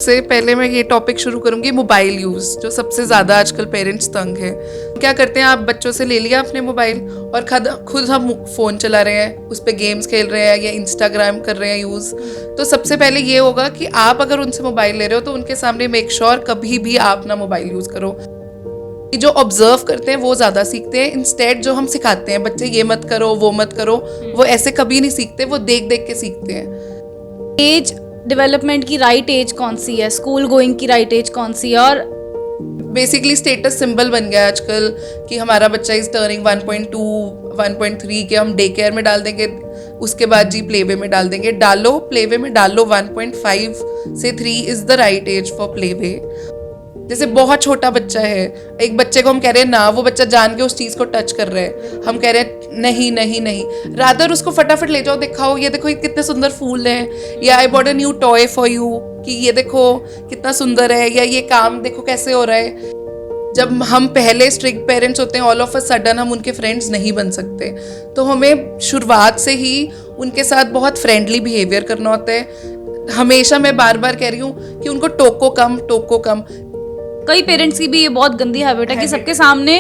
से पहले मैं ये टॉपिक शुरू करूंगी मोबाइल यूज़, जो सबसे ज़्यादा आजकल पेरेंट्स तंग हैं। क्या करते हैं, आप बच्चों से ले लिया अपने मोबाइल और खुद हम फ़ोन चला रहे हैं, उस पर गेम्स खेल रहे हैं या इंस्टाग्राम कर रहे हैं यूज़। तो सबसे पहले ये होगा कि आप अगर उनसे मोबाइल ले रहे हो तो उनके सामने मेक श्योर कभी भी आप ना मोबाइल यूज़ करो। जो ऑब्जर्व करते हैं वो ज़्यादा सीखते हैं, इंस्टेड जो हम सिखाते हैं बच्चे ये मत करो वो मत करो, वो ऐसे कभी नहीं सीखते, वो देख देख के सीखते हैं। एज डेवलपमेंट की राइट एज कौन सी है, स्कूल गोइंग की राइट एज कौन सी है? और बेसिकली स्टेटस सिंबल बन गया है आजकल कि हमारा बच्चा इज टर्निंग 1.2 1.3 के हम डे केयर में डाल देंगे, उसके बाद जी प्ले वे में डाल देंगे। डालो प्ले वे में डालो, 1.5 से 3 is the right age for play way. जैसे बहुत छोटा बच्चा है, एक बच्चे को हम कह रहे हैं ना, वो बच्चा जान के उस चीज़ को टच कर रहे हैं, हम कह रहे हैं नहीं नहीं नहीं, रादर उसको फटाफट ले जाओ, दिखाओ ये देखो ये कितने सुंदर फूल हैं, या I bought a new toy for you, कि ये देखो कितना सुंदर है, या ये काम देखो कैसे हो रहा है। जब हम पहले स्ट्रिक्ट पेरेंट्स होते हैं, ऑल ऑफ अ सडन हम उनके फ्रेंड्स नहीं बन सकते, तो हमें शुरुआत से ही उनके साथ बहुत फ्रेंडली बिहेवियर करना होता है। हमेशा मैं बार बार कह रही हूँ कि उनको टोको कम। कई पेरेंट्स की भी ये बहुत गंदी हैबिट है कि सबके सामने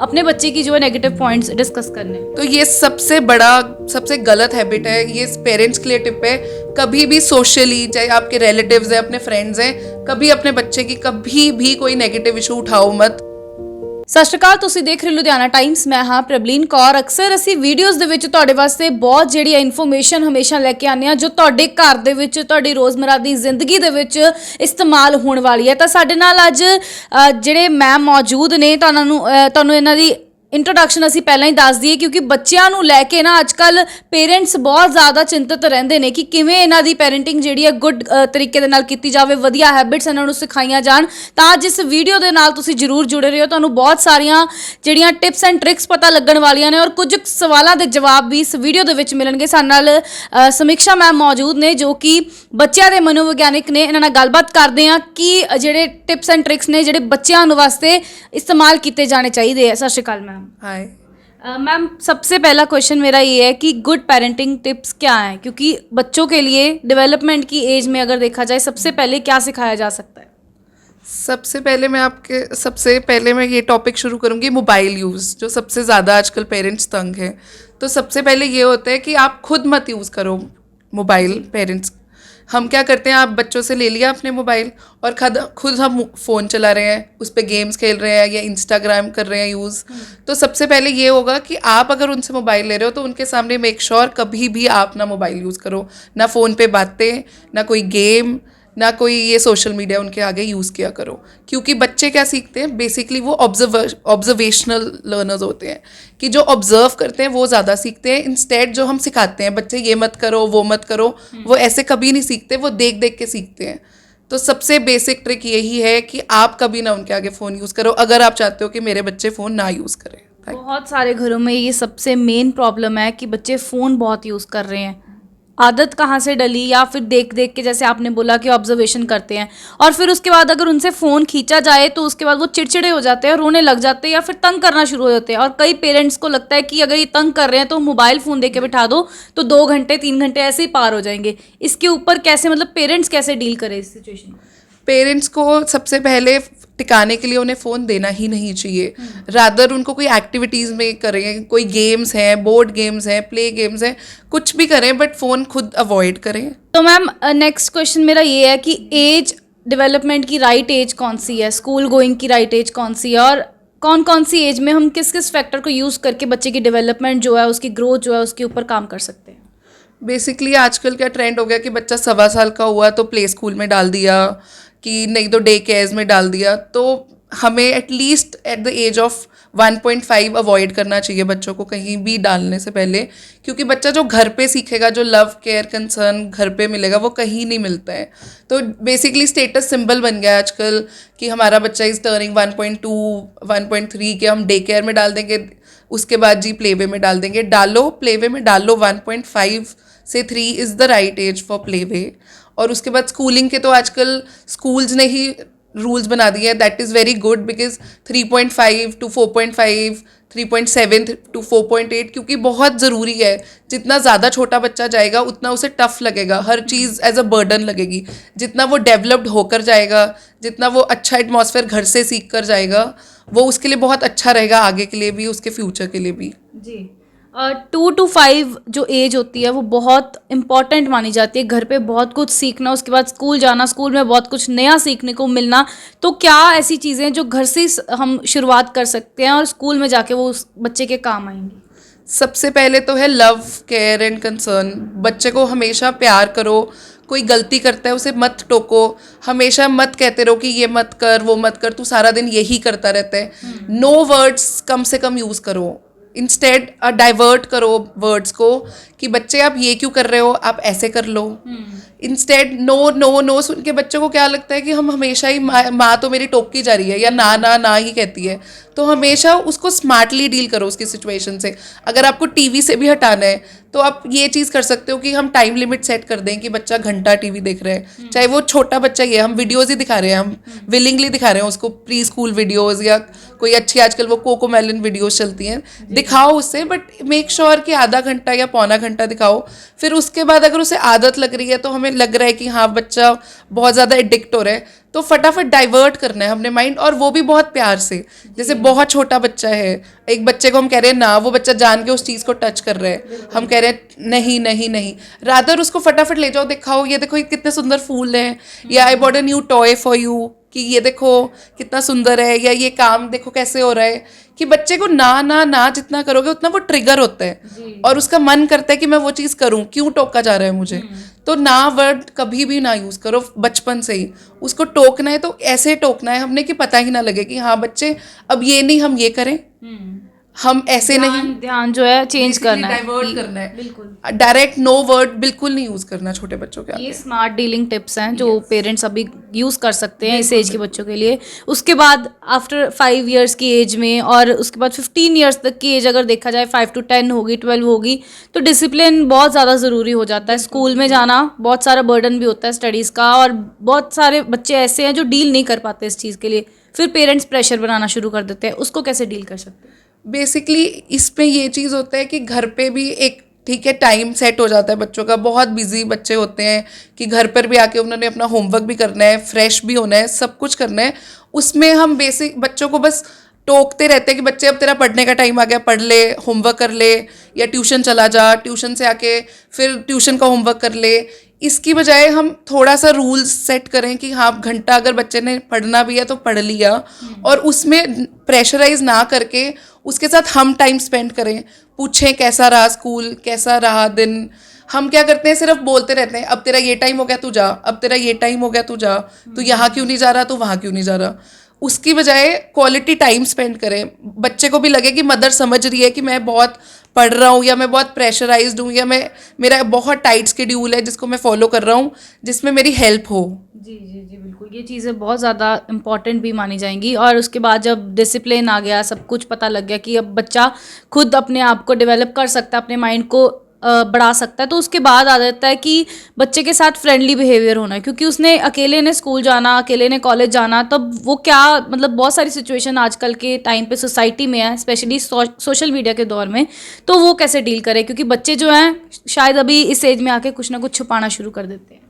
अपने बच्चे की जो है नेगेटिव पॉइंट्स डिस्कस करने। तो ये सबसे गलत हैबिट है, ये पेरेंट्स के लिए टिप है। कभी भी सोशली, चाहे आपके रिलेटिव्स हैं, अपने फ्रेंड्स हैं, कभी अपने बच्चे की कभी भी कोई नेगेटिव इशू उठाओ मत। ਸਤਿ ਸ਼੍ਰੀ ਅਕਾਲ, ਤੁਸੀਂ ਦੇਖ ਰਹੇ ਲੁਧਿਆਣਾ ਟਾਈਮਸ। ਮੈਂ ਹਾਂ ਪ੍ਰਬਲੀਨ ਕੌਰ। ਅਕਸਰ ਅਸੀਂ ਵੀਡੀਓਜ਼ ਦੇ ਵਿੱਚ ਤੁਹਾਡੇ ਵਾਸਤੇ ਬਹੁਤ ਜਿਹੜੀ ਇਨਫੋਰਮੇਸ਼ਨ ਹਮੇਸ਼ਾ ਲੈ ਕੇ ਆਉਂਦੇ ਹਾਂ ਜੋ ਤੁਹਾਡੇ ਘਰ ਦੇ ਵਿੱਚ, ਤੁਹਾਡੀ ਰੋਜ਼ਮਰਾ ਦੀ ਜ਼ਿੰਦਗੀ ਦੇ ਵਿੱਚ ਇਸਤੇਮਾਲ ਹੋਣ ਵਾਲੀ ਹੈ। ਤਾਂ ਸਾਡੇ ਨਾਲ ਅੱਜ ਜਿਹੜੇ ਮੈਮ ਮੌਜੂਦ ਨੇ, ਤੁਹਾਨੂੰ ਇਹਨਾਂ ਦੀ ਇੰਟਰੋਡਕਸ਼ਨ ਅਸੀਂ ਪਹਿਲਾਂ ਹੀ ਦੱਸ ਦਈਏ, ਕਿਉਂਕਿ ਬੱਚਿਆਂ ਨੂੰ ਲੈ ਕੇ ਨਾ ਅੱਜ ਕੱਲ੍ਹ ਪੇਰੈਂਟਸ ਬਹੁਤ ਜ਼ਿਆਦਾ ਚਿੰਤਤ ਰਹਿੰਦੇ ਨੇ ਕਿ ਕਿਵੇਂ ਇਹਨਾਂ ਦੀ ਪੈਰੈਂਟਿੰਗ ਜਿਹੜੀ ਹੈ ਗੁੱਡ ਤਰੀਕੇ ਦੇ ਨਾਲ ਕੀਤੀ ਜਾਵੇ, ਵਧੀਆ ਹੈਬਿਟਸ ਇਹਨਾਂ ਨੂੰ ਸਿਖਾਈਆਂ ਜਾਣ। ਤਾਂ ਅੱਜ ਇਸ ਵੀਡੀਓ ਦੇ ਨਾਲ ਤੁਸੀਂ ਜ਼ਰੂਰ ਜੁੜੇ ਰਹੋ, ਤੁਹਾਨੂੰ ਬਹੁਤ ਸਾਰੀਆਂ ਜਿਹੜੀਆਂ ਟਿਪਸ ਐਂਡ ਟ੍ਰਿਕਸ ਪਤਾ ਲੱਗਣ ਵਾਲੀਆਂ ਨੇ ਔਰ ਕੁਝ ਸਵਾਲਾਂ ਦੇ ਜਵਾਬ ਵੀ ਇਸ ਵੀਡੀਓ ਦੇ ਵਿੱਚ ਮਿਲਣਗੇ। ਸਾਡੇ ਨਾਲ ਸਮੀਕਸ਼ਾ ਮੈਮ ਮੌਜੂਦ ਨੇ ਜੋ ਕਿ ਬੱਚਿਆਂ ਦੇ ਮਨੋਵਿਗਿਆਨਿਕ ਨੇ। ਇਹਨਾਂ ਨਾਲ ਗੱਲਬਾਤ ਕਰਦੇ ਹਾਂ ਕਿ ਜਿਹੜੇ ਟਿਪਸ ਐਂਡ ਟ੍ਰਿਕਸ ਨੇ ਜਿਹੜੇ ਬੱਚਿਆਂ ਨੂੰ ਵਾਸਤੇ इस्तेमाल किए जाने चाहिए। सत श्री अकाल मैम। हाय मैम, सबसे पहला क्वेश्चन मेरा ये है कि गुड पेरेंटिंग टिप्स क्या हैं, क्योंकि बच्चों के लिए डेवलपमेंट की एज में अगर देखा जाए सबसे पहले क्या सिखाया जा सकता है? सबसे पहले मैं ये टॉपिक शुरू करूँगी मोबाइल यूज़, जो सबसे ज़्यादा आजकल पेरेंट्स तंग हैं। तो सबसे पहले ये होता है कि आप खुद मत यूज़ करो मोबाइल। पेरेंट्स हम क्या करते हैं, आप बच्चों से ले लिया अपने मोबाइल और खुद हम फ़ोन चला रहे हैं, उस पर गेम्स खेल रहे हैं या इंस्टाग्राम कर रहे हैं यूज़। तो सबसे पहले ये होगा कि आप अगर उनसे मोबाइल ले रहे हो तो उनके सामने मेक श्योर कभी भी आप ना मोबाइल यूज़ करो, ना फ़ोन पे बातें, ना कोई गेम, ना कोई ये सोशल मीडिया उनके आगे यूज़ किया करो। क्योंकि बच्चे क्या सीखते हैं, बेसिकली वो ऑब्जर्वेशनल लर्नर्स होते हैं, कि जो ऑब्जर्व करते हैं वो ज़्यादा सीखते हैं, इंस्टेड जो हम सिखाते हैं बच्चे ये मत करो वो मत करो, वो ऐसे कभी नहीं सीखते, वो देख देख के सीखते हैं। तो सबसे बेसिक ट्रिक यही है कि आप कभी ना उनके आगे फ़ोन यूज़ करो अगर आप चाहते हो कि मेरे बच्चे फ़ोन ना यूज़ करें। बहुत सारे घरों में ये सबसे मेन प्रॉब्लम है कि बच्चे फ़ोन बहुत यूज़ कर रहे हैं। आदत कहाँ से डली, या फिर देख देख के, जैसे आपने बोला कि ऑब्जर्वेशन करते हैं और फिर उसके बाद अगर उनसे फ़ोन खींचा जाए तो उसके बाद वो चिड़चिड़े हो जाते हैं, रोने लग जाते हैं या फिर तंग करना शुरू हो जाते हैं। और कई पेरेंट्स को लगता है कि अगर ये तंग कर रहे हैं तो मोबाइल फ़ोन दे के बिठा दो तो 2 घंटे 3 घंटे ऐसे ही पार हो जाएंगे। इसके ऊपर कैसे, मतलब पेरेंट्स कैसे डील करें इस सिचुएशन को? पेरेंट्स को सबसे पहले टिकाने के लिए उन्हें फ़ोन देना ही नहीं चाहिए, रादर उनको कोई एक्टिविटीज़ में करें, कोई गेम्स हैं, बोर्ड गेम्स हैं, प्ले गेम्स हैं, कुछ भी करें, बट फ़ोन खुद अवॉइड करें। तो मैम नेक्स्ट क्वेश्चन मेरा ये है कि एज डेवलपमेंट की राइट एज कौन सी है, स्कूल गोइंग की राइट एज कौन सी है, और कौन कौन सी एज में हम किस किस फैक्टर को यूज़ करके बच्चे की डेवलपमेंट जो है, उसकी ग्रोथ जो है, उसके ऊपर काम कर सकते हैं? बेसिकली आजकल क्या ट्रेंड हो गया कि बच्चा 1.25 साल का हुआ तो प्ले स्कूल में डाल दिया, कि नहीं तो डे केयर्स में डाल दिया। तो हमें at least at the age of 1.5 avoid करना चाहिए बच्चों को कहीं भी डालने से पहले, क्योंकि बच्चा जो घर पे सीखेगा, जो लव केयर कंसर्न घर पे मिलेगा, वो कहीं नहीं मिलता है। तो बेसिकली स्टेटस सिंबल बन गया है आजकल कि हमारा बच्चा इज़ टर्निंग 1.2 1.3 के हम डे केयर में डाल देंगे, उसके बाद जी प्ले वे में डाल देंगे। डालो प्ले वे में डालो, 1.5 से 3 is the right age for play way. और उसके बाद स्कूलिंग के तो आजकल स्कूल्स ने ही रूल्स बना दिए हैं, that is very good, because 3.5 to 4.5 3.7 to 4.8, क्योंकि बहुत ज़रूरी है। जितना ज़्यादा छोटा बच्चा जाएगा उतना उसे टफ लगेगा, हर चीज़ एज अ बर्डन लगेगी। जितना वो डेवलप्ड होकर जाएगा, जितना वो अच्छा एटमॉस्फेयर घर से सीख कर जाएगा, वो उसके लिए बहुत अच्छा रहेगा, आगे के लिए भी, उसके फ्यूचर के लिए भी। जी 2 to 5 जो एज होती है वो बहुत इंपॉर्टेंट मानी जाती है। घर पे बहुत कुछ सीखना, उसके बाद स्कूल जाना, स्कूल में बहुत कुछ नया सीखने को मिलना। तो क्या ऐसी चीज़ें हैं जो घर से ही हम शुरुआत कर सकते हैं और स्कूल में जाके वो उस बच्चे के काम आएंगी? सबसे पहले तो है लव, केयर एंड कंसर्न। बच्चे को हमेशा प्यार करो, कोई गलती करता है उसे मत टोको, हमेशा मत कहते रहो कि ये मत कर वो मत कर, तू सारा दिन यही करता रहता है। नो वर्ड्स कम से कम यूज़ करो, इंस्टेड डाइवर्ट करो वर्ड्स को कि बच्चे आप ये क्यों कर रहे हो, आप ऐसे कर लो। इंस्टेड नो नो नो सुन के बच्चों को क्या लगता है कि हम हमेशा ही माँ तो मेरी टोकती जा रही है या ना ना ना ही कहती है। तो हमेशा उसको स्मार्टली डील करो उसकी सिचुएशन से। अगर आपको टीवी से भी हटाना है तो आप ये चीज़ कर सकते हो कि हम टाइम लिमिट सेट कर दें कि बच्चा घंटा टीवी देख रहा है, चाहे वो छोटा बच्चा ही है, हम वीडियोज़ ही दिखा रहे हैं, हम विलिंगली दिखा रहे हैं उसको प्री स्कूल वीडियोज़ या कोई अच्छी आजकल वो कोकोमेलन वीडियोज़ चलती हैं, दिखाओ उससे, बट मेक श्योर कि आधा घंटा या पौना घंटा दिखाओ। फिर उसके बाद अगर उसे आदत लग रही है, तो हमें लग रहा है कि हाँ बच्चा बहुत ज़्यादा एडिक्ट हो रहा है, तो फटाफट डाइवर्ट करना है हमने माइंड, और वो भी बहुत प्यार से। जैसे बहुत छोटा बच्चा है, एक बच्चे को हम कह रहे हैं ना, वो बच्चा जान के उस चीज़ को टच कर रहा है, हम कह रहे हैं नहीं नहीं नहीं, रादर उसको फटाफट ले जाओ, दिखाओ ये देखो ये कितने सुंदर फूल हैं, या I bought a new toy for you, कि ये देखो कितना सुंदर है, या ये काम देखो कैसे हो रहा है। कि बच्चे को ना ना ना जितना करोगे उतना वो ट्रिगर होता है और उसका मन करता है कि मैं वो चीज़ करूं, क्यों टोका जा रहा है मुझे। तो ना वर्ड कभी भी ना यूज़ करो बचपन से ही। उसको टोकना है तो ऐसे टोकना है हमने कि पता ही ना लगे कि हाँ बच्चे अब ये नहीं हम ये करें, हम ऐसे नहीं, ध्यान जो है चेंज करना है, डाइवर्ट करना है। बिल्कुल। डायरेक्ट नो वर्ड बिल्कुल नहीं यूज़ करना छोटे बच्चों के ये आगे। स्मार्ट डीलिंग टिप्स हैं जो पेरेंट्स अभी यूज़ कर सकते हैं इस एज के बच्चों के लिए। उसके बाद आफ्टर 5 इयर्स की एज में और उसके बाद 15 इयर्स तक की एज अगर देखा जाए, 5 to 10 होगी, 12 होगी, तो डिसिप्लिन बहुत ज़्यादा ज़रूरी हो जाता है। स्कूल में जाना बहुत सारा बर्डन भी होता है स्टडीज़ का, और बहुत सारे बच्चे ऐसे हैं जो डील नहीं कर पाते इस चीज़ के लिए, फिर पेरेंट्स प्रेशर बनाना शुरू कर देते हैं। उसको कैसे डील कर सकते हैं? बेसिकली इसमें ये चीज़ होता है कि घर पे भी एक ठीक है टाइम सेट हो जाता है बच्चों का, बहुत बिजी बच्चे होते हैं कि घर पर भी आके उन्होंने अपना होमवर्क भी करना है, फ्रेश भी होना है, सब कुछ करना है। उसमें हम बेसिक बच्चों को बस टोकते रहते हैं कि बच्चे अब तेरा पढ़ने का टाइम आ गया, पढ़ ले, होमवर्क कर ले, या ट्यूशन चला जा, ट्यूशन से आके फिर ट्यूशन का होमवर्क कर ले। इसकी बजाय हम थोड़ा सा रूल्स सेट करें कि हाँ घंटा अगर बच्चे ने पढ़ना भी है तो पढ़ लिया, और उसमें प्रेशराइज ना करके उसके साथ हम टाइम स्पेंड करें, पूछें कैसा रहा स्कूल, कैसा रहा दिन। हम क्या करते हैं, सिर्फ बोलते रहते हैं अब तेरा ये टाइम हो गया तू जा, अब तेरा ये टाइम हो गया तू जा, तू यहाँ क्यों नहीं जा रहा, तू वहाँ क्यों नहीं जा रहा। उसकी बजाय क्वालिटी टाइम स्पेंड करें, बच्चे को भी लगे कि मदर समझ रही है कि मैं बहुत पढ़ रहा हूँ, या मैं बहुत प्रेशराइज्ड हूँ, या मेरा बहुत टाइट शेड्यूल है जिसको मैं फॉलो कर रहा हूँ, जिसमें मेरी हेल्प हो। जी जी जी बिल्कुल, ये चीज़ें बहुत ज़्यादा इम्पॉर्टेंट भी मानी जाएंगी। और उसके बाद जब डिसिप्लिन आ गया, सब कुछ पता लग गया कि अब बच्चा खुद अपने आप को डेवलप कर सकता है, अपने माइंड को बढ़ा सकता है, तो उसके बाद आ जाता है कि बच्चे के साथ फ्रेंडली बिहेवियर होना है। क्योंकि उसने अकेले ने स्कूल जाना, अकेले ने कॉलेज जाना, तब वो क्या मतलब बहुत सारी सिचुएशन आजकल के टाइम पे सोसाइटी में है, स्पेशली सोशल मीडिया के दौर में, तो वो कैसे डील करे? क्योंकि बच्चे जो हैं शायद अभी इस एज में आके कुछ ना कुछ छुपाना शुरू कर देते हैं।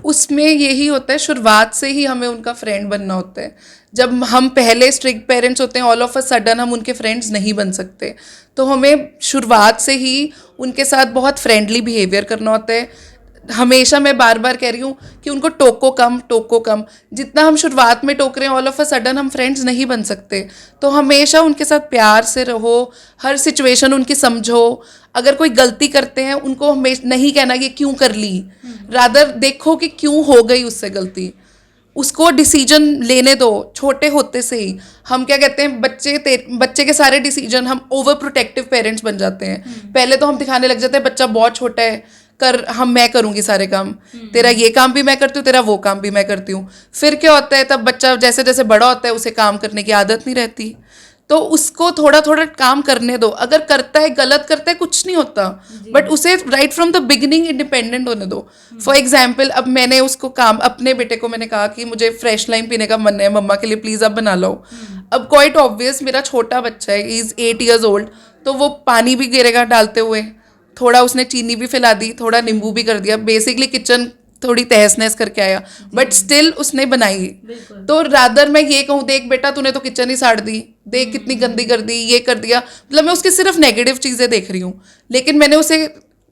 उसमें यही होता है, शुरुआत से ही हमें उनका फ्रेंड बनना होता है। जब हम पहले स्ट्रिक्ट पेरेंट्स होते हैं, ऑल ऑफ अ सडन हम उनके फ्रेंड्स नहीं बन सकते, तो हमें शुरुआत से ही उनके साथ बहुत फ्रेंडली बिहेवियर करना होता है। हमेशा मैं बार बार कह रही हूँ कि उनको टोको कम, टोको कम। जितना हम शुरुआत में टोक रहे हैं, ऑल ऑफ अ सडन हम फ्रेंड्स नहीं बन सकते। तो हमेशा उनके साथ प्यार से रहो, हर सिचुएशन उनकी समझो। अगर कोई गलती करते हैं उनको हमेशा नहीं कहना कि क्यों कर ली, रादर देखो कि क्यों हो गई उससे गलती, उसको डिसीजन लेने दो छोटे होते से ही। हम क्या कहते हैं, बच्चे के सारे डिसीजन हम ओवर प्रोटेक्टिव पेरेंट्स बन जाते हैं। पहले तो हम दिखाने लग जाते हैं बच्चा बहुत छोटा है, मैं करूँगी सारे काम, तेरा ये काम भी मैं करती हूँ, तेरा वो काम भी मैं करती हूँ। फिर क्या होता है, तब बच्चा जैसे जैसे बड़ा होता है उसे काम करने की आदत नहीं रहती, तो उसको थोड़ा थोड़ा काम करने दो, अगर करता है गलत करता है कुछ नहीं होता, बट उसे right from the beginning independent होने दो। फॉर एग्जाम्पल अब मैंने उसको काम, अपने बेटे को मैंने कहा कि मुझे फ्रेश लाइम पीने का मन है, मम्मा के लिए प्लीज़ आप बना लो। अब क्वाइट ऑब्वियस मेरा छोटा बच्चा है, इज 8 years old, तो वो पानी भी गिरेगा डालते हुए, थोड़ा उसने चीनी भी फैला दी, थोड़ा नींबू भी कर दिया, बेसिकली किचन थोड़ी तहस नहस करके आया, बट स्टिल उसने बनाई। तो रादर मैं ये कहूँ देख बेटा तूने तो किचन ही साड़ दी, देख कितनी गंदी कर दी, ये कर दिया, मतलब मैं उसकी सिर्फ नेगेटिव चीज़ें देख रही हूँ, लेकिन मैंने उसे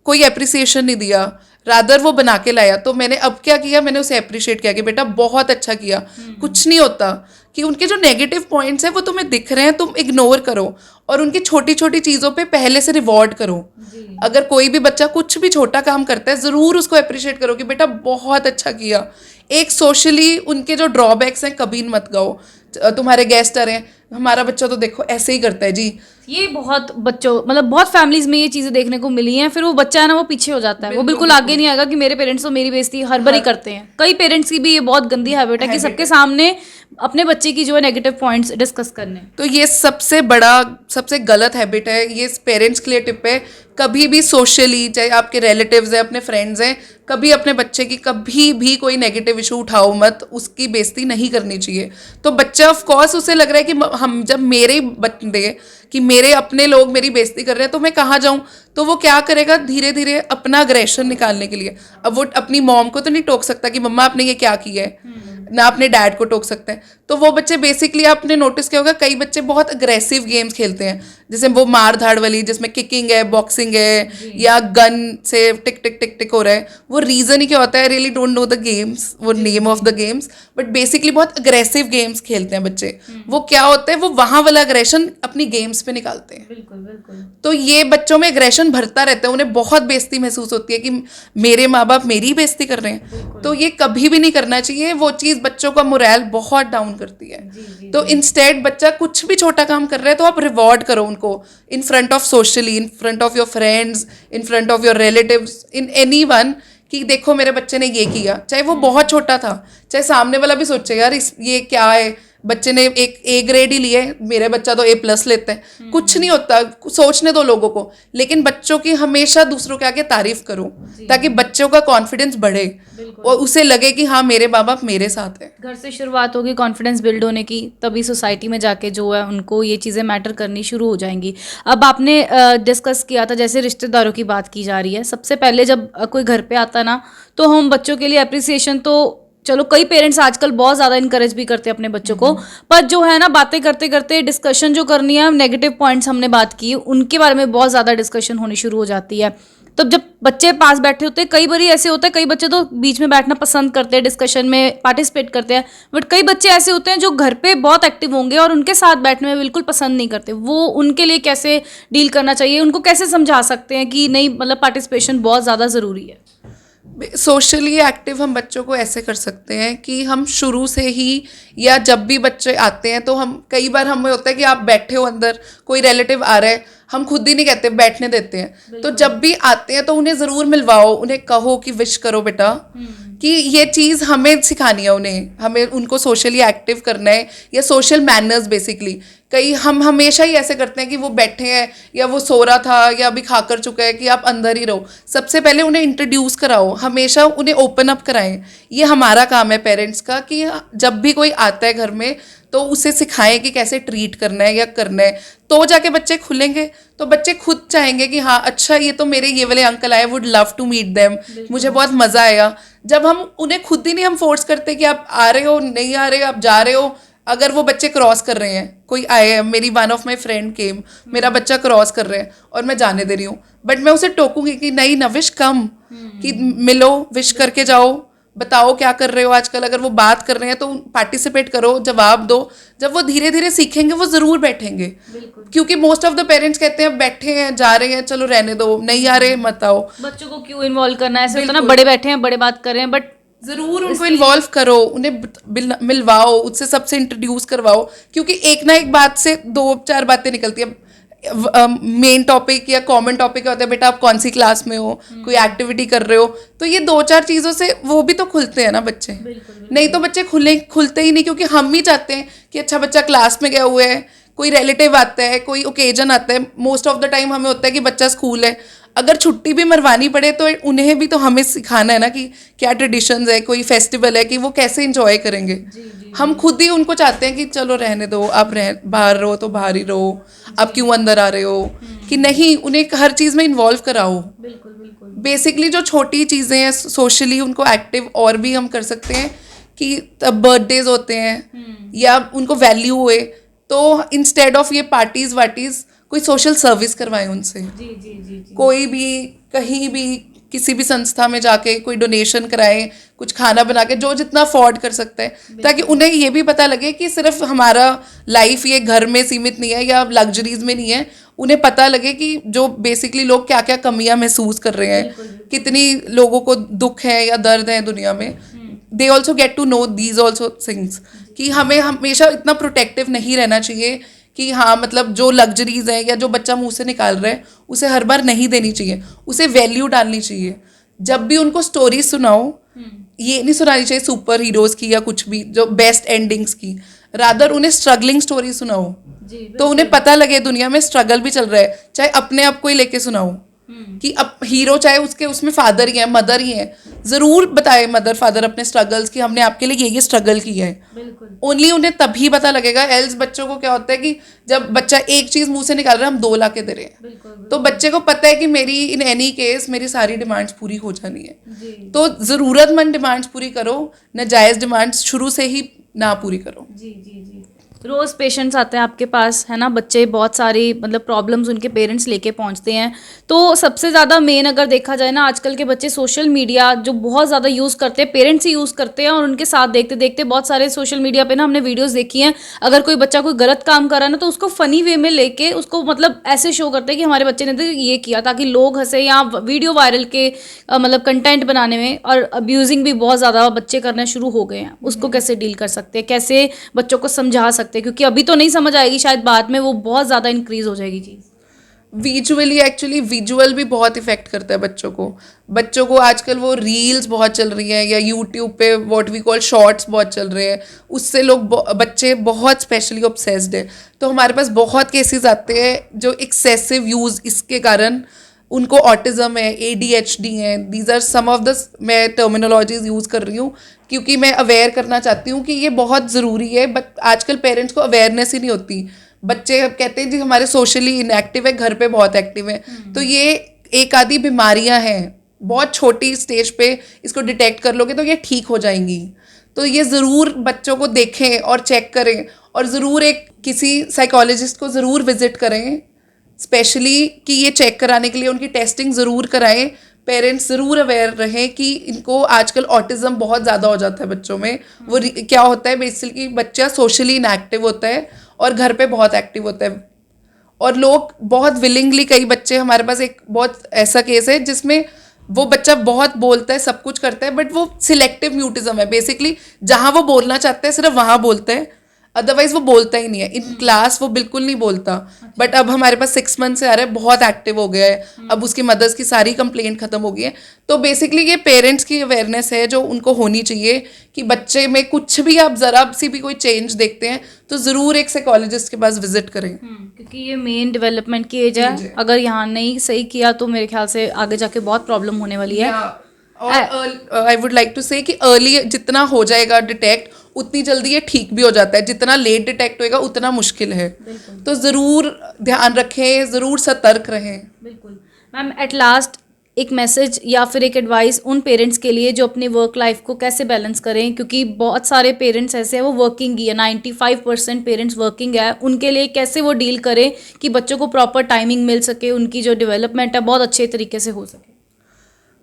कोई एप्रिसिएशन नहीं दिया, रादर वो बना के लाया। तो मैंने अब क्या किया, मैंने उसे अप्रिशिएट किया कि बेटा बहुत अच्छा किया। कुछ नहीं होता कि उनके जो नेगेटिव पॉइंट्स हैं वो तुम्हें दिख रहे हैं, तुम इग्नोर करो और उनकी छोटी छोटी चीज़ों पे पहले से रिवॉर्ड करो। अगर कोई भी बच्चा कुछ भी छोटा काम करता है ज़रूर उसको अप्रिशिएट करो कि बेटा बहुत अच्छा किया। एक सोशली उनके जो ड्रॉबैक्स हैं कभी मत गाओ, तुम्हारे गेस्ट आ रहे हैं, हमारा बच्चा तो देखो ऐसे ही करता है जी, ये बहुत बच्चों मतलब बहुत फैमिलीज में ये चीजें देखने को मिली हैं। फिर वो बच्चा है ना वो पीछे हो जाता है, वो बिल्कुल आगे नहीं आएगा कि मेरे पेरेंट्स तो मेरी बेइज्जती हर बार ही करते हैं। कई पेरेंट्स की भी ये बहुत गंदी हैबिट है कि सबके सामने अपने बच्चे की जो है नेगेटिव पॉइंट्स डिस्कस करने। तो ये सबसे बड़ा सबसे गलत हैबिट है, ये पेरेंट्स के लिए टिप है। कभी भी सोशली, चाहे आपके रिलेटिव्स हैं, अपने फ्रेंड्स हैं, कभी अपने बच्चे की कभी भी कोई नेगेटिव इशू उठाओ मत, उसकी बेइज्जती नहीं करनी चाहिए। तो बच्चा ऑफ कोर्स उसे लग रहा है कि हम जब मेरे बंदे कि मेरे अपने लोग मेरी बेइज्जती कर रहे हैं तो मैं कहाँ जाऊँ, तो वो क्या करेगा धीरे धीरे अपना अग्रेशन निकालने के लिए। अब वो अपनी मॉम को तो नहीं टोक सकता कि मम्मा आपने ये क्या किया है, ना अपने डैड को टोक सकते हैं। तो वो बच्चे बेसिकली आपने नोटिस किया होगा कई बच्चे बहुत अग्रेसिव गेम्स खेलते हैं, जैसे वो मार धाड़ वाली जिसमें किकिंग है, बॉक्सिंग है, या गन से टिक टिक टिक टिक हो रहा है। वो रीज़न ही क्या होता है, really don't know the games, वो name of the games, but basically बहुत अग्रेसिव गेम्स खेलते हैं बच्चे। वो क्या होता है, वो वहाँ वाला अग्रेशन अपनी गेम्स पे निकालते हैं। बिल्कुल बिल्कुल। तो ये बच्चों में अग्रेशन भरता रहता है, उन्हें बहुत बेइज्जती महसूस होती है कि मेरे माँ बाप मेरी बेइज्जती कर रहे हैं। तो ये कभी भी नहीं करना चाहिए, वो चीज़ बच्चों का मोरल बहुत डाउन करती है। तो इंस्टेड बच्चा कुछ भी छोटा काम कर रहा है तो आप रिवॉर्ड करो उनको in front of socially, in front of your friends, in front of your relatives, in any one, कि देखो मेरे बच्चे ने ये किया, चाहे वो बहुत छोटा था, चाहे सामने वाला भी सोचे यार ये क्या है, बच्चे ने एक A ग्रेड ही लिए, मेरे बच्चा तो A+ लेता है। कुछ नहीं होता, सोचने दो लोगों को, लेकिन बच्चों की हमेशा दूसरों के आगे तारीफ करो ताकि बच्चों का कॉन्फिडेंस बढ़े और उसे लगे कि हाँ मेरे माँ बाप मेरे साथ है। घर से शुरुआत होगी कॉन्फिडेंस बिल्ड होने की, तभी सोसाइटी में जाके जो है उनको ये चीज़ें मैटर करनी शुरू हो जाएंगी। अब आपने डिस्कस किया था जैसे रिश्तेदारों की बात की जा रही है, सबसे पहले जब कोई घर पे आता ना तो हम बच्चों के लिए अप्रिसिएशन तो चलो कई पेरेंट्स आजकल बहुत ज़्यादा इनकरेज भी करते हैं अपने बच्चों को, पर जो है ना बातें करते करते डिस्कशन जो करनी है, नेगेटिव पॉइंट्स हमने बात की उनके बारे में बहुत ज़्यादा डिस्कशन होनी शुरू हो जाती है। तब जब बच्चे पास बैठे होते हैं, कई बार ऐसे होता है कई बच्चे तो बीच में बैठना पसंद करते हैं, डिस्कशन में पार्टिसिपेट करते हैं, बट कई बच्चे ऐसे होते हैं जो घर पे बहुत एक्टिव होंगे और उनके साथ बैठने में बिल्कुल पसंद नहीं करते। वो उनके लिए कैसे डील करना चाहिए, उनको कैसे समझा सकते हैं कि नहीं मतलब पार्टिसिपेशन बहुत ज़्यादा ज़रूरी है। सोशली एक्टिव हम बच्चों को ऐसे कर सकते हैं कि हम शुरू से ही, या जब भी बच्चे आते हैं तो हम, कई बार हमें होता है कि आप बैठे हो अंदर, कोई रिलेटिव आ रहा है, हम खुद ही नहीं कहते, बैठने देते हैं। तो जब भी आते हैं तो उन्हें ज़रूर मिलवाओ, उन्हें कहो कि विश करो बेटा, कि ये चीज़ हमें सिखानी है उन्हें, हमें उनको सोशली एक्टिव करना है, या सोशल मैनर्स बेसिकली। कई हम हमेशा ही ऐसे करते हैं कि वो बैठे हैं या वो सो रहा था या अभी खा कर चुका है कि आप अंदर ही रहो। सबसे पहले उन्हें इंट्रोड्यूस कराओ, हमेशा उन्हें ओपन अप कराएं। ये हमारा काम है पेरेंट्स का कि जब भी कोई आता है घर में तो उसे सिखाएं कि कैसे ट्रीट करना है या करना है, तो जाके बच्चे खुलेंगे। तो बच्चे खुद चाहेंगे कि हाँ अच्छा ये तो मेरे ये वाले अंकल आए, would love to meet them, मुझे बहुत मज़ा आएगा। जब हम उन्हें खुद ही नहीं हम फोर्स करते कि आप आ रहे हो, नहीं आ रहे, आप जा रहे हो। अगर वो बच्चे क्रॉस कर रहे हैं, कोई आए हैं, मेरी वन ऑफ माई फ्रेंड केम, मेरा बच्चा क्रॉस कर रहे हैं और मैं जाने दे रही हूँ, बट मैं उसे टोकूंगी कि नहीं ना, विश कम, कि मिलो, विश करके जाओ, बताओ क्या कर रहे हो आजकल। अगर वो बात कर रहे हैं तो पार्टिसिपेट करो, जवाब दो। जब वो धीरे धीरे सीखेंगे वो ज़रूर बैठेंगे, क्योंकि मोस्ट ऑफ द पेरेंट्स कहते हैं बैठे हैं, जा रहे हैं, चलो रहने दो, नहीं आ रहे मत आओ। बच्चों को क्यों इन्वॉल्व करना है, ऐसे होता है ना बड़े बैठे हैं बड़े बात कर रहे हैं, बट ज़रूर उनको इन्वॉल्व करो, उन्हें मिलवाओ, उससे सबसे इंट्रोड्यूस करवाओ, क्योंकि एक ना एक बात से 2-4 बातें निकलती है। मेन टॉपिक या कॉमन टॉपिक होता है बेटा आप कौन सी क्लास में हो, कोई एक्टिविटी कर रहे हो, तो ये 2-4 चीज़ों से वो भी तो खुलते हैं ना बच्चे। नहीं तो बच्चे खुलते ही नहीं, क्योंकि हम ही चाहते हैं कि अच्छा बच्चा क्लास में गया हुआ है, कोई रिलेटिव आता है, कोई ओकेजन आता है, मोस्ट ऑफ द टाइम हमें होता है कि बच्चा स्कूल है, अगर छुट्टी भी मरवानी पड़े तो उन्हें भी तो हमें सिखाना है ना कि क्या ट्रेडिशंस है, कोई फेस्टिवल है, कि वो कैसे इंजॉय करेंगे। हम खुद ही उनको चाहते हैं कि चलो रहने दो, आप बाहर रहो तो बाहर ही रहो, आप क्यों अंदर आ रहे हो, कि नहीं, उन्हें हर चीज़ में इन्वॉल्व कराओ। बिल्कुल बिल्कुल। बेसिकली जो छोटी चीज़ें हैं सोशली उनको एक्टिव और भी हम कर सकते हैं, कि तब बर्थडेज होते हैं या उनको वैल्यू हुए तो इंस्टेड ऑफ ये पार्टीज वार्टीज कोई सोशल सर्विस करवाएं उनसे। जी जी जी जी। कोई भी कहीं भी किसी भी संस्था में जाके कोई डोनेशन कराए, कुछ खाना बना के, जो जितना अफोर्ड कर सकता है, ताकि उन्हें ये भी पता लगे कि सिर्फ हमारा लाइफ ये घर में सीमित नहीं है या लग्जरीज में नहीं है। उन्हें पता लगे कि जो बेसिकली लोग क्या क्या कमियां महसूस कर रहे हैं, कितनी लोगों को दुख है या दर्द है दुनिया में, they also get to know these also things, कि हमें हमेशा इतना प्रोटेक्टिव नहीं रहना चाहिए कि हाँ मतलब जो लग्जरीज है या जो बच्चा मुंह से निकाल रहा है उसे हर बार नहीं देनी चाहिए, उसे वैल्यू डालनी चाहिए। जब भी उनको स्टोरी सुनाओ, ये नहीं सुनानी चाहिए सुपर हीरोज की या कुछ भी जो बेस्ट एंडिंग्स की, रादर उन्हें स्ट्रगलिंग स्टोरी सुनाओ, तो उन्हें पता लगे दुनिया में स्ट्रगल भी चल रहा है। चाहे अपने आप को ही लेके सुनाओ कि अब हीरो चाहे उसके उसमें फादर ही है, मदर ही है, जरूर बताए मदर फादर अपने स्ट्रगल्स कि हमने आपके लिए ये स्ट्रगल किया है। ओनली उन्हें तभी पता लगेगा। एल्स बच्चों को क्या होता है कि जब बच्चा एक चीज मुंह से निकाल रहा है, हम 2 लाख दे रहे हैं, तो बच्चे को पता है कि मेरी इन एनी केस मेरी सारी डिमांड्स पूरी हो जानी है। तो जरूरतमंद डिमांड्स पूरी करो, नाजायज डिमांड्स शुरू से ही ना पूरी करो। जी जी जी। रोज़ पेशेंट्स आते हैं आपके पास, है ना, बच्चे बहुत सारी मतलब प्रॉब्लम्स उनके पेरेंट्स लेके पहुंचते हैं। तो सबसे ज़्यादा मेन अगर देखा जाए ना, आजकल के बच्चे सोशल मीडिया जो बहुत ज़्यादा यूज़ करते हैं, पेरेंट्स ही यूज़ करते हैं, और उनके साथ देखते देखते बहुत सारे सोशल मीडिया पे ना हमने वीडियोज़ देखी हैं, अगर कोई बच्चा कोई गलत काम कर रहा है ना तो उसको फ़नी वे में लेके उसको मतलब ऐसे शो करते हैं कि हमारे बच्चे ने तो ये किया, ताकि लोग हंसे, या वीडियो वायरल के मतलब कंटेंट बनाने में। और अब्यूजिंग भी बहुत ज़्यादा बच्चे करने शुरू हो गए हैं। उसको कैसे डील कर सकते हैं, कैसे बच्चों को समझा सकते हैं, क्योंकि अभी तो नहीं समझ आएगी, शायद बाद में वो बहुत ज़्यादा इंक्रीज हो जाएगी चीज़। विजुअली, एक्चुअली विजुअल भी बहुत इफेक्ट करता है बच्चों को आजकल वो रील्स बहुत चल रही हैं या यूट्यूब पे व्हाट वी कॉल शॉर्ट्स बहुत चल रहे हैं, उससे लोग बच्चे बहुत स्पेशली ऑब्सेस्ड है। तो हमारे पास बहुत केसेस आते हैं जो एक्सेसिव यूज़, इसके कारण उनको ऑटिज्म है, ADHD है, these are some of the, मैं टर्मिनोलॉजीज यूज़ कर रही हूँ क्योंकि मैं अवेयर करना चाहती हूँ कि ये बहुत ज़रूरी है। बट आजकल पेरेंट्स को अवेयरनेस ही नहीं होती। बच्चे कहते हैं जी हमारे सोशली इनएक्टिव है, घर पे बहुत एक्टिव है, तो ये एक आधी बीमारियां हैं, बहुत छोटी स्टेज पे इसको डिटेक्ट कर लोगे तो ये ठीक हो जाएंगी। तो ये ज़रूर बच्चों को देखें और चेक करें, और ज़रूर एक किसी साइकोलॉजिस्ट को ज़रूर विजिट करें स्पेशली, कि ये चेक कराने के लिए उनकी टेस्टिंग ज़रूर कराएं। पेरेंट्स ज़रूर अवेयर रहें कि इनको आजकल ऑटिज़म बहुत ज़्यादा हो जाता है बच्चों में। वो क्या होता है बेसिकली, बच्चा सोशली इनएक्टिव होता है और घर पे बहुत एक्टिव होता है, और लोग बहुत विलिंगली, कई बच्चे, हमारे पास एक बहुत ऐसा केस है जिसमें वो बच्चा बहुत बोलता है, सब कुछ करता है, बट वो सिलेक्टिव म्यूटिज्म है। बेसिकली जहाँ वो बोलना चाहता है सिर्फ वहाँ बोलता है, अदरवाइज वो बोलता ही नहीं है। इन क्लास वो बिल्कुल नहीं बोलता। बट अब हमारे पास 6 मंथ से आ रहा है, बहुत एक्टिव हो गया है, अब उसकी मदर्स की सारी कंप्लेंट खत्म हो गई है। तो बेसिकली ये पेरेंट्स की अवेयरनेस है जो उनको होनी चाहिए कि बच्चे में कुछ भी आप ज़रा सी भी कोई चेंज देखते हैं तो ज़रूर एक साइकोलॉजिस्ट के पास विजिट करें, क्योंकि ये मेन डेवलपमेंट की एज है। अगर यहाँ नहीं सही किया तो मेरे ख्याल से आगे जाके बहुत प्रॉब्लम होने वाली है। और आई वुड लाइक टू से कि अर्ली जितना हो जाएगा डिटेक्ट, उतनी जल्दी ये ठीक भी हो जाता है। जितना लेट डिटेक्ट होएगा उतना मुश्किल है। तो ज़रूर ध्यान रखें, ज़रूर सतर्क रहें। बिल्कुल मैम, एट लास्ट एक मैसेज या फिर एक एडवाइस उन पेरेंट्स के लिए जो अपनी वर्क लाइफ को कैसे बैलेंस करें, क्योंकि बहुत सारे पेरेंट्स ऐसे हैं वो वर्किंग ही है, 95% पेरेंट्स वर्किंग है, उनके लिए कैसे वो डील करें कि बच्चों को प्रॉपर टाइमिंग मिल सके, उनकी जो डेवलपमेंट है बहुत अच्छे तरीके से हो सके।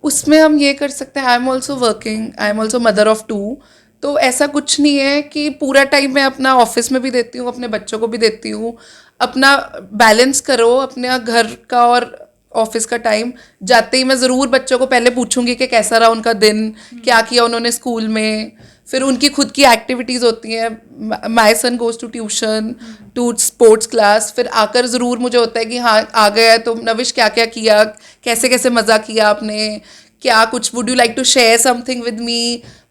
उसमें हम ये कर सकते हैं, I am also working, I am also mother of 2, तो ऐसा कुछ नहीं है कि पूरा टाइम मैं अपना ऑफिस में भी देती हूँ, अपने बच्चों को भी देती हूँ। अपना बैलेंस करो, अपने घर का और ऑफिस का टाइम। जाते ही मैं ज़रूर बच्चों को पहले पूछूंगी कि कैसा रहा उनका दिन, क्या किया उन्होंने स्कूल में, फिर उनकी खुद की एक्टिविटीज़ होती हैं। My son goes to tuition, to sports class, फिर आकर ज़रूर मुझे होता है कि हाँ आ गया है तो नविश क्या क्या किया, कैसे कैसे मज़ा किया आपने, क्या कुछ would you like to share something with me,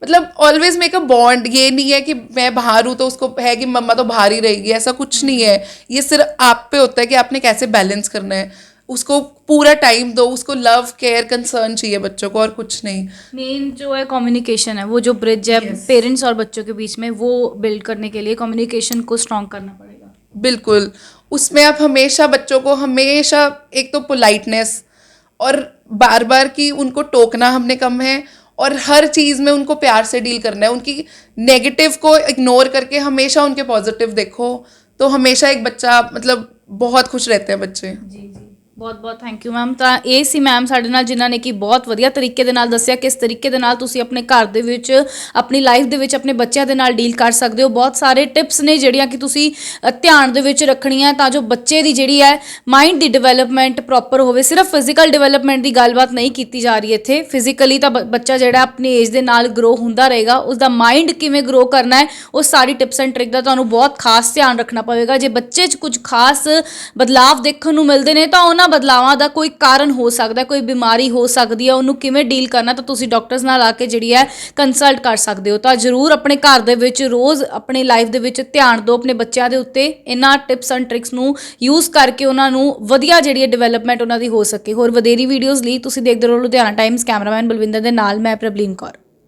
मतलब ऑलवेज मेक अ बॉन्ड। ये नहीं है कि मैं बाहर हूँ तो उसको है कि मम्मा तो बाहर ही रहेगी, ऐसा कुछ नहीं है। ये सिर्फ आप पे होता है कि आपने कैसे बैलेंस करना है। उसको पूरा टाइम दो, उसको लव केयर कंसर्न चाहिए बच्चों को, और कुछ नहीं। मेन जो है कम्युनिकेशन है, वो जो ब्रिज है Yes. पेरेंट्स और बच्चों के बीच में, वो बिल्ड करने के लिए कम्युनिकेशन को स्ट्रॉन्ग करना पड़ेगा। बिल्कुल। उसमें आप हमेशा बच्चों को हमेशा एक तो पोलाइटनेस और बार बार की उनको टोकना हमने कम है, और हर चीज़ में उनको प्यार से डील करना है। उनकी नेगेटिव को इग्नोर करके हमेशा उनके पॉजिटिव देखो, तो हमेशा एक बच्चा मतलब बहुत खुश रहते हैं बच्चे। ਜੀ ਜੀ ਬਹੁਤ ਬਹੁਤ ਥੈਂਕ ਯੂ ਮੈਮ। ਤਾਂ ਇਹ ਸੀ ਮੈਮ ਸਾਡੇ ਨਾਲ ਜਿਨ੍ਹਾਂ ਨੇ ਕਿ ਬਹੁਤ ਵਧੀਆ ਤਰੀਕੇ ਦੇ ਨਾਲ ਦੱਸਿਆ ਕਿਸ ਤਰੀਕੇ ਦੇ ਨਾਲ ਤੁਸੀਂ ਆਪਣੇ ਘਰ ਦੇ ਵਿੱਚ ਆਪਣੀ ਲਾਈਫ ਦੇ ਵਿੱਚ ਆਪਣੇ ਬੱਚਿਆਂ ਦੇ ਨਾਲ ਡੀਲ ਕਰ ਸਕਦੇ ਹੋ। ਬਹੁਤ ਸਾਰੇ ਟਿਪਸ ਨੇ ਜਿਹੜੀਆਂ ਕਿ ਤੁਸੀਂ ਧਿਆਨ ਦੇ ਵਿੱਚ ਰੱਖਣੀਆਂ ਤਾਂ ਜੋ ਬੱਚੇ ਦੀ ਜਿਹੜੀ ਹੈ ਮਾਈਂਡ ਦੀ ਡਿਵੈਲਪਮੈਂਟ ਪ੍ਰੋਪਰ ਹੋਵੇ। ਸਿਰਫ ਫਿਜ਼ੀਕਲ ਡਿਵੈਲਪਮੈਂਟ ਦੀ ਗੱਲਬਾਤ ਨਹੀਂ ਕੀਤੀ ਜਾ ਰਹੀ ਇੱਥੇ। ਫਿਜ਼ੀਕਲੀ ਤਾਂ ਬੱਚਾ ਜਿਹੜਾ ਆਪਣੀ ਏਜ ਦੇ ਨਾਲ ਗਰੋ ਹੁੰਦਾ ਰਹੇਗਾ, ਉਸਦਾ ਮਾਈਂਡ ਕਿਵੇਂ ਗਰੋ ਕਰਨਾ ਹੈ ਉਹ ਸਾਰੀ ਟਿਪਸ ਐਂਡ ਟ੍ਰਿਕ ਦਾ ਤੁਹਾਨੂੰ ਬਹੁਤ ਖਾਸ ਧਿਆਨ ਰੱਖਣਾ ਪਵੇਗਾ। ਜੇ ਬੱਚੇ 'ਚ ਕੁਝ ਖਾਸ ਬਦਲਾਵ ਦੇਖਣ ਨੂੰ ਮਿਲਦੇ ਨੇ ਤਾਂ ਉਹਨਾਂ ਬਦਲਾਵਾਂ ਦਾ ਕੋਈ ਕਾਰਨ ਹੋ ਸਕਦਾ, ਕੋਈ ਬਿਮਾਰੀ ਹੋ ਸਕਦੀ ਹੈ, ਉਹਨੂੰ ਕਿਵੇਂ ਡੀਲ ਕਰਨਾ ਤਾਂ ਤੁਸੀਂ ਡਾਕਟਰਸ ਨਾਲ ਆ ਕੇ ਜਿਹੜੀ ਹੈ ਕੰਸਲਟ ਕਰ ਸਕਦੇ ਹੋ। ਤਾਂ ਜ਼ਰੂਰ ਆਪਣੇ ਘਰ ਦੇ ਵਿੱਚ ਰੋਜ਼ ਆਪਣੀ ਲਾਈਫ ਦੇ ਵਿੱਚ ਧਿਆਨ ਦਿਓ ਆਪਣੇ ਬੱਚਿਆਂ ਦੇ ਉੱਤੇ, ਇਹਨਾਂ ਟਿਪਸ ਐਂਡ ਟ੍ਰਿਕਸ ਨੂੰ ਯੂਜ਼ ਕਰਕੇ ਉਹਨਾਂ ਨੂੰ ਵਧੀਆ ਜਿਹੜੀ ਹੈ ਡਿਵੈਲਪਮੈਂਟ ਉਹਨਾਂ ਦੀ ਹੋ ਸਕੇ। ਹੋਰ ਵਧੇਰੀ ਵੀਡੀਓਜ਼ ਲਈ ਤੁਸੀਂ ਦੇਖਦੇ ਰਹੋ ਲੁਧਿਆਣਾ ਟਾਈਮਸ। ਕੈਮਰਾਮੈਨ ਬਲਵਿੰਦਰ ਦੇ ਨਾਲ ਮੈਂ ਪ੍ਰਬਲੀਨ ਕੌਰ।